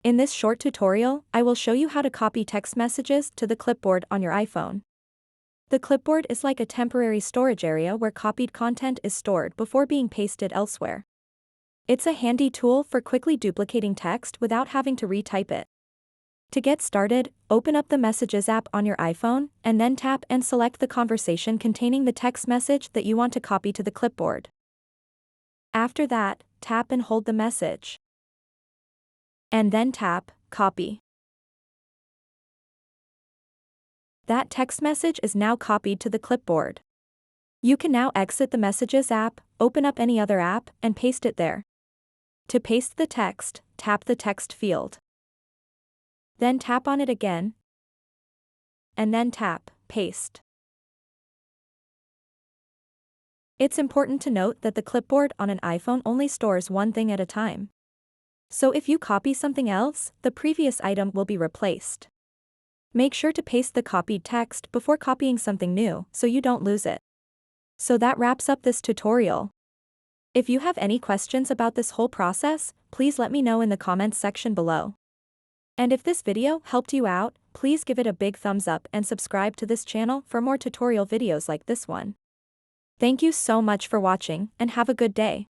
In this short tutorial, I will show you how to copy text messages to the clipboard on your iPhone. The clipboard is like a temporary storage area where copied content is stored before being pasted elsewhere. It's a handy tool for quickly duplicating text without having to retype it. To get started, open up the Messages app on your iPhone, and then tap and select the conversation containing the text message that you want to copy to the clipboard. After that, tap and hold the message. And then tap, Copy. That text message is now copied to the clipboard. You can now exit the Messages app, open up any other app, and paste it there. To paste the text, tap the text field. Then tap on it again, and then tap, Paste. It's important to note that the clipboard on an iPhone only stores one thing at a time. So if you copy something else, the previous item will be replaced. Make sure to paste the copied text before copying something new so you don't lose it. So that wraps up this tutorial. If you have any questions about this whole process, please let me know in the comments section below. And if this video helped you out, please give it a big thumbs up and subscribe to this channel for more tutorial videos like this one. Thank you so much for watching and have a good day.